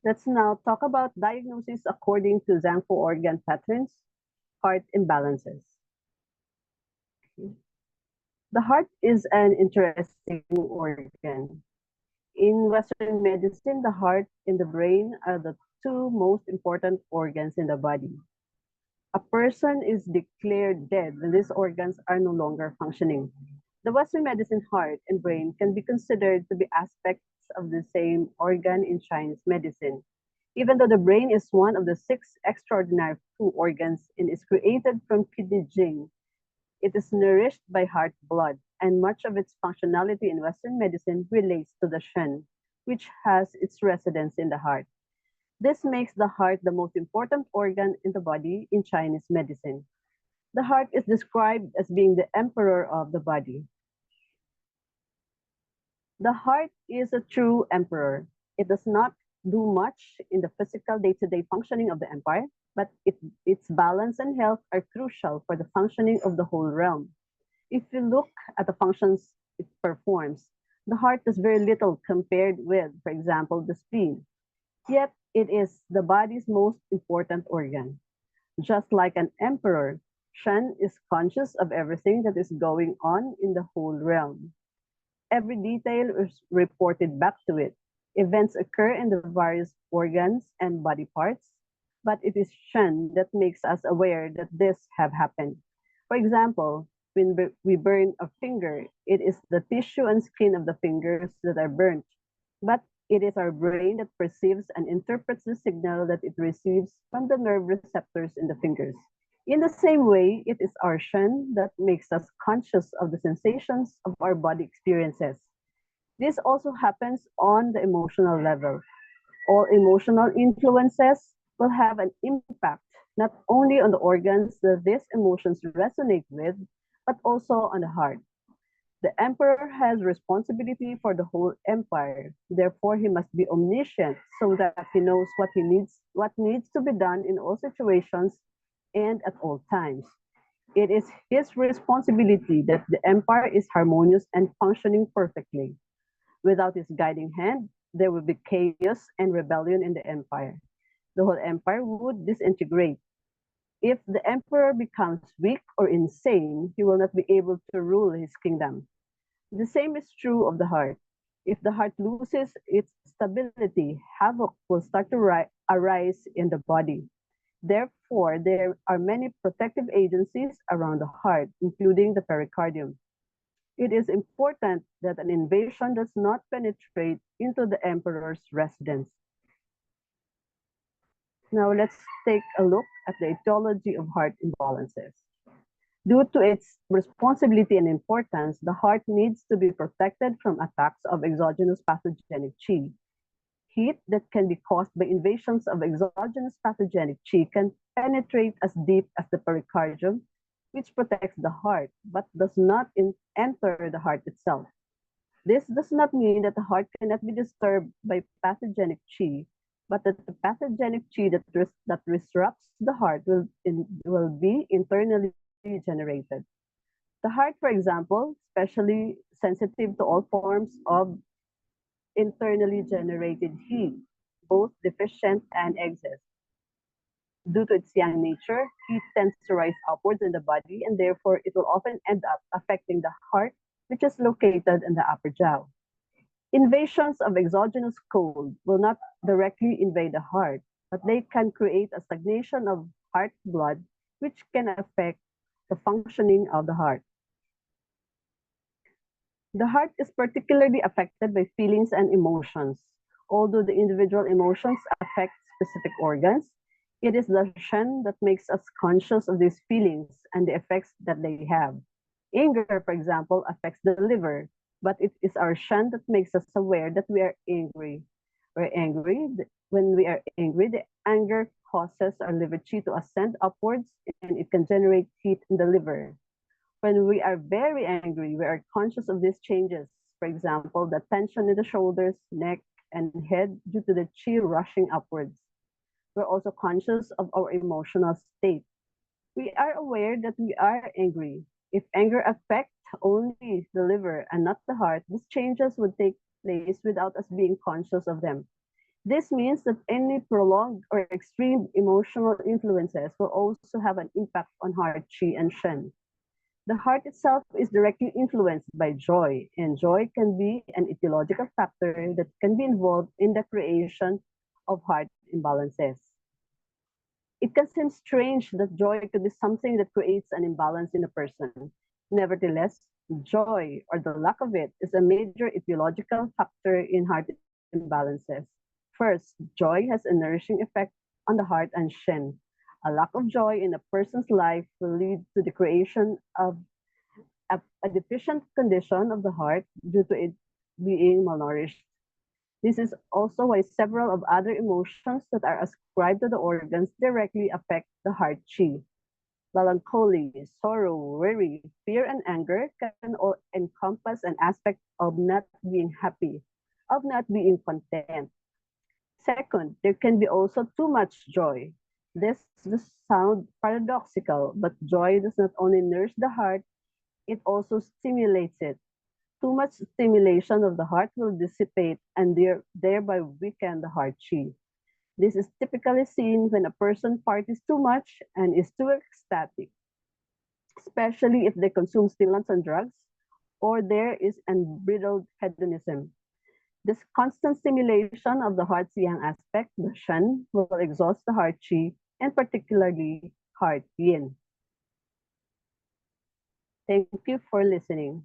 Let's now talk about diagnosis according to Zhangfu organ patterns, heart imbalances. The heart is an interesting organ. In Western medicine, the heart and the brain are the two most important organs in the body. A person is declared dead when these organs are no longer functioning. The Western medicine heart and brain can be considered to be aspects of the same organ in Chinese medicine. Even though the brain is one of the six extraordinary two organs and is created from kidney jing, it is nourished by heart blood, and much of its functionality in Western medicine relates to the shen, which has its residence in the heart. This makes the heart the most important organ in the body in Chinese medicine. The heart is described as being the emperor of the body. The heart is a true emperor. It does not do much in the physical day-to-day functioning of the empire, but its balance and health are crucial for the functioning of the whole realm. If you look at the functions it performs, the heart does very little compared with, for example, the spleen. Yet it is the body's most important organ. Just like an emperor, Shen is conscious of everything that is going on in the whole realm. Every detail is reported back to it. Events occur in the various organs and body parts, but it is Shen that makes us aware that this have happened. For example, when we burn a finger, it is the tissue and skin of the fingers that are burnt, but it is our brain that perceives and interprets the signal that it receives from the nerve receptors in the fingers. In the same way, it is our Shen that makes us conscious of the sensations of our body experiences. This also happens on the emotional level. All emotional influences will have an impact not only on the organs that these emotions resonate with, but also on the heart. The emperor has responsibility for the whole empire. Therefore, he must be omniscient so that he knows what needs to be done in all situations and at all times. It is his responsibility that the empire is harmonious and functioning perfectly. Without his guiding hand, there will be chaos and rebellion in the empire. The whole empire would disintegrate. If the emperor becomes weak or insane, he will not be able to rule his kingdom. The same is true of the heart. If the heart loses its stability, havoc will start to arise in the body. Therefore, there are many protective agencies around the heart, including the pericardium. It is important that an invasion does not penetrate into the emperor's residence. Now let's take a look at the etiology of heart imbalances. Due to its responsibility and importance, the heart needs to be protected from attacks of exogenous pathogenic qi. Heat that can be caused by invasions of exogenous pathogenic qi can penetrate as deep as the pericardium, which protects the heart, but does not enter the heart itself. This does not mean that the heart cannot be disturbed by pathogenic qi, but that the pathogenic qi that disrupts the heart will be internally generated. The heart, for example, especially sensitive to all forms of internally generated heat, both deficient and excess. Due to its yang nature, heat tends to rise upwards in the body, and therefore it will often end up affecting the heart, which is located in the upper jaw. Invasions of exogenous cold will not directly invade the heart, but they can create a stagnation of heart blood, which can affect the functioning of the heart. The heart is particularly affected by feelings and emotions. Although the individual emotions affect specific organs, it is the Shen that makes us conscious of these feelings and the effects that they have. Anger, for example, affects the liver, but it is our Shen that makes us aware that we are angry. When we are angry, the anger causes our liver qi to ascend upwards and it can generate heat in the liver. When we are very angry, we are conscious of these changes. For example, the tension in the shoulders, neck, and head due to the qi rushing upwards. We're also conscious of our emotional state. We are aware that we are angry. If anger affects only the liver and not the heart, these changes would take place without us being conscious of them. This means that any prolonged or extreme emotional influences will also have an impact on heart chi and shen. The heart itself is directly influenced by joy, and joy can be an etiological factor that can be involved in the creation of heart imbalances. It can seem strange that joy could be something that creates an imbalance in a person. Nevertheless, joy or the lack of it is a major etiological factor in heart imbalances. First, joy has a nourishing effect on the heart and shen. A lack of joy in a person's life will lead to the creation of a deficient condition of the heart due to it being malnourished. This is also why several of other emotions that are ascribed to the organs directly affect the heart chi. Melancholy, sorrow, worry, fear, and anger can all encompass an aspect of not being happy, of not being content. Second, there can be also too much joy. This will sound paradoxical, but joy does not only nourish the heart, it also stimulates it. Too much stimulation of the heart will dissipate and thereby weaken the heart chi. This is typically seen when a person parties too much and is too ecstatic, especially if they consume stimulants and drugs, or there is unbridled hedonism. This constant stimulation of the heart's yang aspect, the shen, will exhaust the heart chi and particularly heart yin. Thank you for listening.